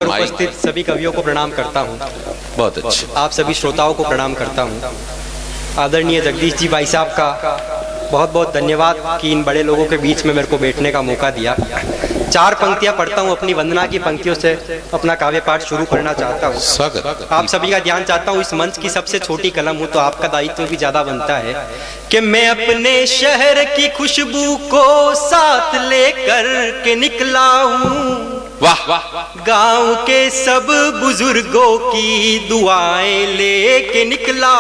उपस्थित सभी कवियों को प्रणाम करता हूँ। बहुत अच्छा। आप सभी श्रोताओं को प्रणाम करता हूँ। आदरणीय जगदीश जी भाई साहब का बहुत बहुत धन्यवाद कि इन बड़े लोगों के बीच में मेरे को बैठने का मौका दिया। चार पंक्तियां पढ़ता हूँ, अपनी वंदना की पंक्तियों से अपना काव्य पाठ शुरू करना चाहता हूँ। स्वागत। आप सभी का ध्यान चाहता हूँ। इस मंच की सबसे छोटी कलम हूँ तो आपका दायित्व भी ज्यादा बनता है कि मैं अपने शहर की खुशबू को साथ लेकर के निकला हूँ। वाह वाह। गांव के सब बुजुर्गों की दुआएं लेके निकला।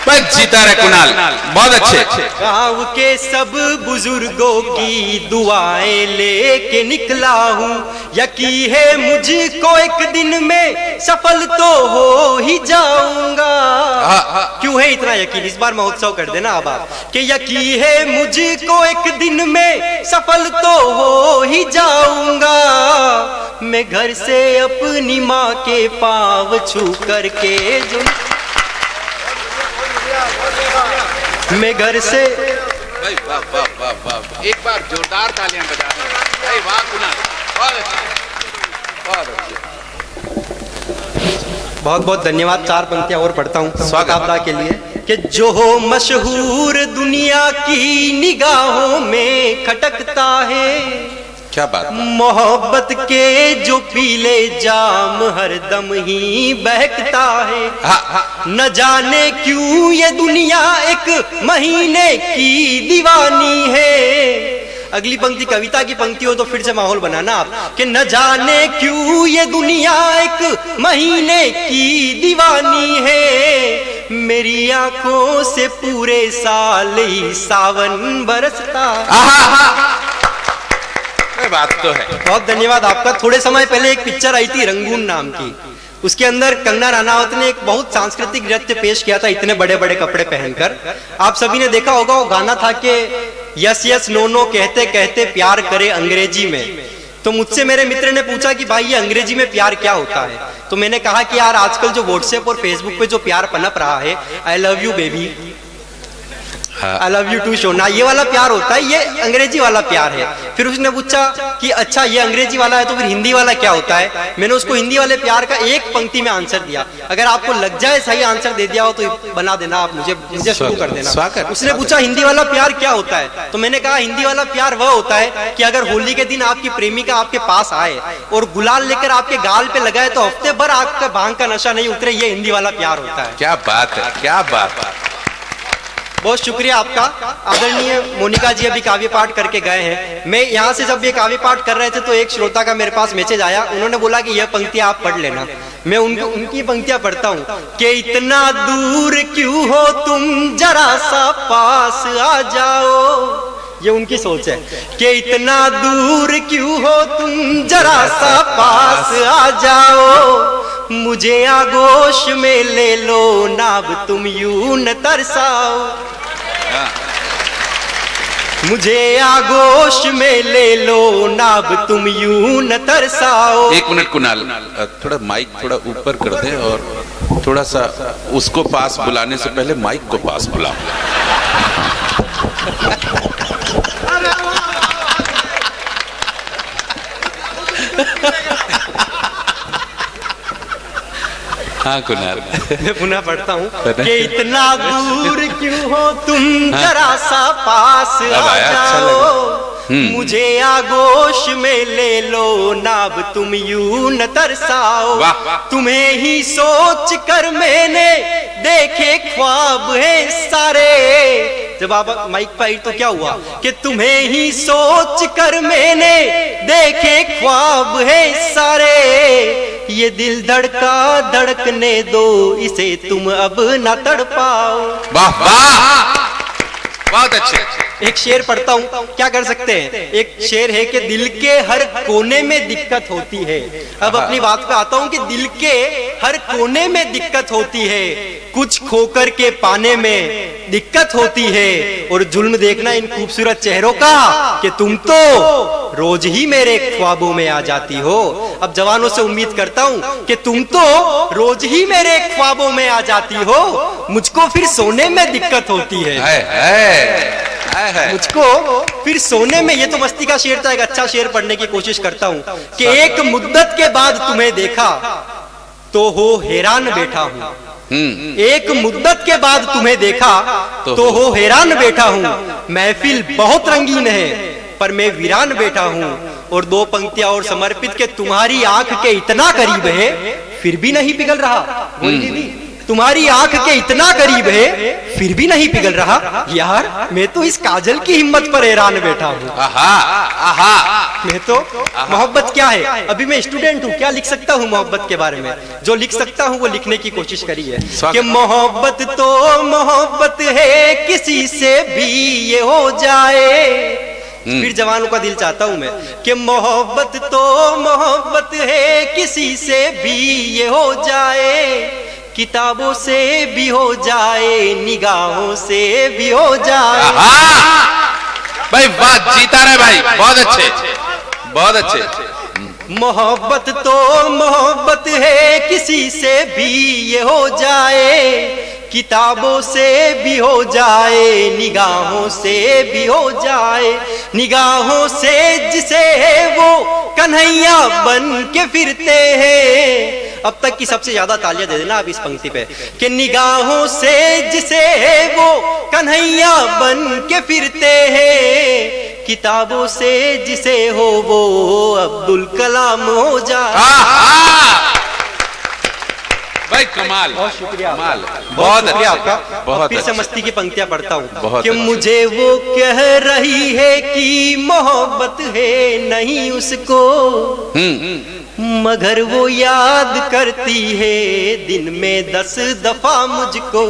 जीता रहे कुणाल, बहुत अच्छे। गांव के सब बुजुर्गों की दुआएं लेके निकला हूँ। यकीन है मुझको एक दिन में सफल तो हो ही जाऊंगा। क्यों है इतना यकीन? इस बार महोत्सव कर देना अब आप कि यकीन है मुझको एक दिन में सफल तो हो ही जाऊंगा। मैं घर से अपनी माँ के पाँव छू करके मैं घर से वाह वाह वाह वाह। एक बार जोरदार तालियां बजा दें। वाह कुणाल, बहुत बहुत धन्यवाद। चार पंक्तियां और पढ़ता हूँ स्वागत के लिए कि जो हो मशहूर दुनिया की निगाहों में खटकता है। क्या बात। मोहब्बत के जो पीले जाम हरदम ही बहकता है। न जाने क्यों ये दुनिया एक महीने की दीवानी है। अगली पंक्ति कविता की पंक्ति हो तो फिर से माहौल बनाना आप कि न जाने क्यों ये दुनिया एक महीने की दीवानी है। मेरी आंखों से पूरे साल ही सावन बरसता। बात तो है। बहुत धन्यवाद आपका। थोड़े समय पहले एक पिक्चर आई थी रंगून नाम की, उसके अंदर कंगना रनावत ने एक बहुत सांस्कृतिक नृत्य पेश किया था इतने बड़े बड़े कपड़े पहनकर। आप सभी ने देखा होगा वो गाना था कि यस यस नो नो कहते कहते प्यार करे अंग्रेजी में। तो मुझसे मेरे मित्र ने पूछा कि भाई ये अंग्रेजी में प्यार क्या होता है। तो मैंने कहा कि यार आजकल जो व्हाट्सएप और फेसबुक पे जो प्यार पनप रहा है, I love you baby, I love you too सोना, ये वाला प्यार होता है, ये अंग्रेजी वाला प्यार है। फिर उसने पूछा कि अच्छा ये अंग्रेजी वाला है तो फिर हिंदी वाला क्या होता है। मैंने उसको हिंदी वाले प्यार का एक पंक्ति में आंसर दिया। अगर आपको लग जाए सही आंसर दे दिया हो तो बना देना, आप मुझे शुरू कर देना। उसने पूछा हिंदी वाला प्यार क्या होता है, तो मैंने कहा हिंदी वाला प्यार वह होता है कि अगर होली के दिन आपकी प्रेमिका आपके पास आए और गुलाल लेकर आपके गाल पे लगाए तो हफ्ते भर आपका भांग का नशा नहीं उतरे, ये हिंदी वाला प्यार होता है। क्या बात है, क्या बात है। बहुत शुक्रिया आपका। आदरणीय मोनिका जी अभी काव्य पाठ करके गए हैं। मैं यहाँ से जब ये काव्य पाठ कर रहे थे तो एक श्रोता का मेरे पास मैसेज आया, उन्होंने बोला कि यह पंक्तियां आप पढ़ लेना। मैं उनकी पंक्तियां पढ़ता हूँ कि इतना दूर क्यों हो तुम जरा सा पास आ जाओ। ये उनकी सोच है कि इतना दूर क्यों हो तुम जरा सा पास आ जाओ। मुझे आगोश में ले लो नाब तुम यूं न तरसाओ। मुझे आगोश में ले लो नाब तुम यूं न तरसाओ। एक मिनट कुणाल, थोड़ा माइक थोड़ा ऊपर कर दे और थोड़ा सा उसको पास बुलाने से पहले माइक को पास बुलाओ। हाँ कुणाल, मैं पुनः पढ़ता हूँ कि इतना दूर क्यों हो तुम जरा सा पास आ जाओ। मुझे आगोश में ले लो नाब तुम यूं न तरसाओ। तुम्हें ही सोच कर मैंने देखे ख्वाब है सारे। जब आप माइक पर आई तो क्या हुआ कि तुम्हें ही सोच कर मैंने देखे ख्वाब है सारे। ये दिल धड़का धड़कने दो इसे तुम अब न तड़पाओ। वाह वाह, बहुत अच्छे। एक शेर पढ़ता हूँ, क्या कर सकते हैं। एक शेर है कि दिल के हर कोने में दिक्कत होती है। अब अपनी बात पे आता हूँ कि दिल के हर कोने में दिक्कत होती है, कुछ खोकर के पाने में दिक्कत होती है। और जुल्म देखना इन खूबसूरत चेहरों का कि तुम तो रोज ही मेरे ख्वाबों में आ जाती हो। अब जवानों से उम्मीद करता हूँ कि तुम तो रोज ही मेरे ख्वाबों में आ जाती हो, मुझको फिर सोने में दिक्कत होती है। मुझको फिर सोने में, ये तो मस्ती का शेर था, एक अच्छा शेर पढ़ने की कोशिश करता हूँ कि एक मुद्दत के बाद तुम्हें देखा तो हो हैरान बैठा हूँ। एक मुद्दत के बाद तुम्हें देखा तो हो हैरान बैठा हूँ। महफिल बहुत रंगीन है पर मैं वीरान बैठा हूँ। और दो पंक्तियां और समर्पित के तुम्हारी आंख के इतना करीब है फिर भी नहीं पिघल रहा। तुम्हारी आंख के इतना करीब है फिर भी नहीं पिघल रहा। यार मैं तो इस काजल की हिम्मत पर हैरान बैठा हूँ। मैं तो मोहब्बत क्या है, अभी मैं स्टूडेंट हूँ, क्या लिख सकता हूँ मोहब्बत के बारे में? जो लिख सकता हूँ वो लिखने की कोशिश करी है कि मोहब्बत तो मोहब्बत है किसी से भी ये हो जाए। फिर जवानों का दिल चाहता हूं मैं कि मोहब्बत तो मोहब्बत है किसी से भी ये हो जाए। किताबों से भी हो जाए, निगाहों से भी हो जाए। भाई वाह, जीता रहे भाई, बहुत अच्छे, बहुत अच्छे। मोहब्बत तो मोहब्बत है किसी से भी ये हो जाए। किताबों से भी हो जाए, निगाहों से भी हो जाए। निगाहों से जिसे वो कन्हैया बन के फिरते हैं। अब तक की सबसे ज्यादा तालियां दे देना आप इस पंक्ति पे कि निगाहों से जिसे वो कन्हैया बन के फिरते हैं। किताबों से जिसे हो वो अब्दुल कलाम हो जाए। भाई कमाल, बहुत शुक्रिया, कमाल, बहुत शुक्रिया आपका। बहुत फिर से मस्ती की पंक्तियां पढ़ता हूँ कि अच्छे। मुझे वो कह रही है कि मोहब्बत है नहीं उसको, मगर वो याद करती है दिन में 10 दफा मुझको।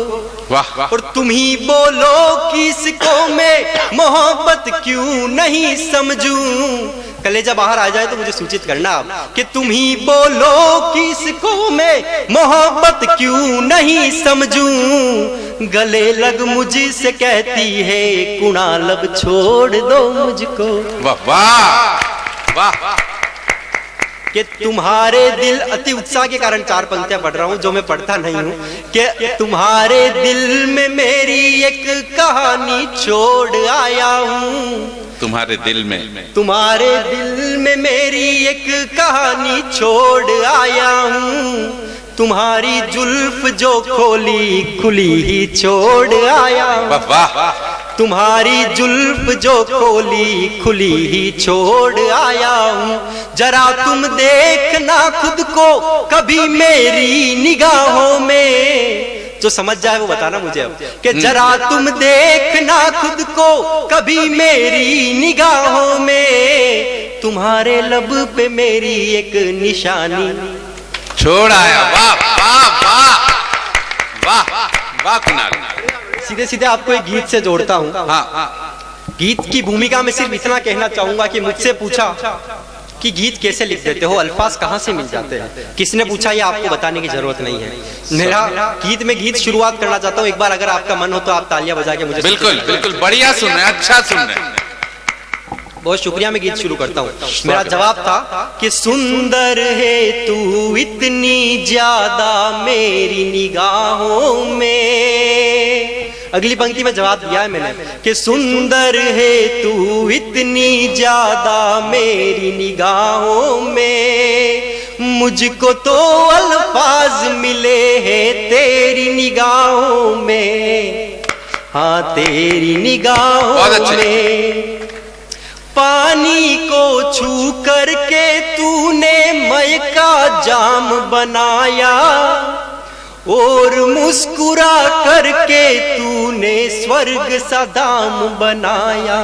वाह। और तुम ही बोलो कि इसको मैं मोहब्बत क्यों नहीं समझूं। कलेजा बाहर आ जाए तो मुझे सूचित करना आप कि तुम ही बोलो कि इसको मैं मोहब्बत क्यों नहीं समझूं। गले लग मुझसे कहती है कुणाल अब छोड़ दो मुझको। वाह वाह वाह। कि तुम्हारे दिल, अति उत्साह के कारण 4 पंक्तियां पढ़ रहा हूं जो मैं पढ़ता नहीं हूं कि तुम्हारे दिल में मेरी एक कहानी छोड़ आया हूं। तुम्हारे दिल में, तुम्हारे दिल में मेरी एक कहानी छोड़ आया हूँ। तुम्हारी जुल्फ जो खोली खुली ही छोड़ आया। वाह। तुम्हारी जुल्फ जो खोली खुली ही छोड़ आया हूँ। जरा तुम देखना खुद को कभी मेरी निगाहों में। जो समझ जाए वो बताना मुझे अब कि जरा तुम देखना खुद को कभी मेरी निगाहों में। तुम्हारे लब पे मेरी एक निशानी छोड़ आया। वाह वाह वाह वाह वाह कुणाल। सीधे सीधे आपको एक गीत से जोड़ता हूँ। गीत की भूमिका में सिर्फ इतना कहना चाहूंगा कि मुझसे पूछा कि गीत कैसे लिख देते हो, अल्फाज कहाँ से मिल जाते हैं, किसने पूछा ये आपको बताने की जरूरत नहीं है। मेरा गीत में गीत शुरुआत करना चाहता हूँ। एक बार अगर आपका मन हो तो आप तालियां बजा के मुझे। बिल्कुल बिल्कुल, बढ़िया सुन रहे हैं, अच्छा सुन रहे हैं। बहुत शुक्रिया। मैं गीत शुरू करता हूँ। मेरा जवाब था कि सुंदर है तू इतनी ज्यादा मेरी निगाहों में। अगली पंक्ति में जवाब दिया है मैंने कि सुंदर है तू इतनी ज्यादा मेरी निगाहों में। मुझको तो अल्फाज मिले हैं तेरी निगाहों में। हाँ तेरी निगाहों में। पानी को छू करके तूने मय का जाम बनाया और मुस्कुरा करके तूने स्वर्ग सा धाम बनाया।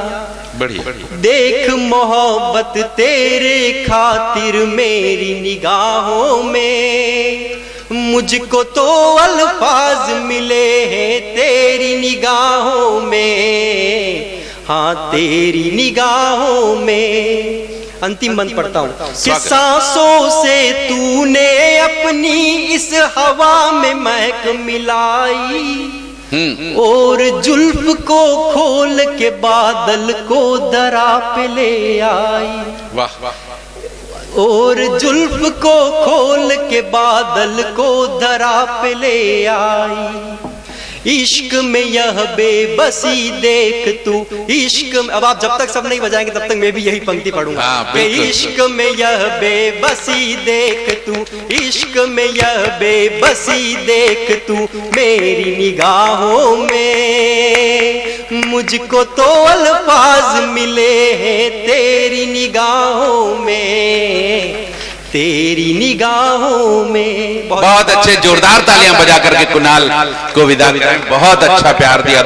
बढ़िया। देख मोहब्बत तेरे खातिर मेरी निगाहों में। मुझको तो अल्फाज मिले हैं तेरी निगाहों में। हाँ तेरी निगाहों में। अंतिम बंद पढ़ता हूँ कि सांसों से तूने अपनी इस हवा में महक मिलाई और जुल्फ को खोल के बादल को दरा पे ले आई। वाह। और जुल्फ को खोल के बादल को दरा पे ले आई। इश्क में यह बेबसी देख तू, इश्क। अब आप जब तक सब नहीं बजाएंगे तब तक मैं भी यही पंक्ति पढ़ूंगा। इश्क में यह बेबसी देख तू, इश्क में यह बेबसी देख तू, मेरी निगाहों में मुझको तो अल्फाज मिले हैं तेरी निगाहों में, तेरी निगाहों में। बहुत अच्छे जोरदार तालियां बजा करके कुणाल को विदा करें। बहुत अच्छा प्यार दिया।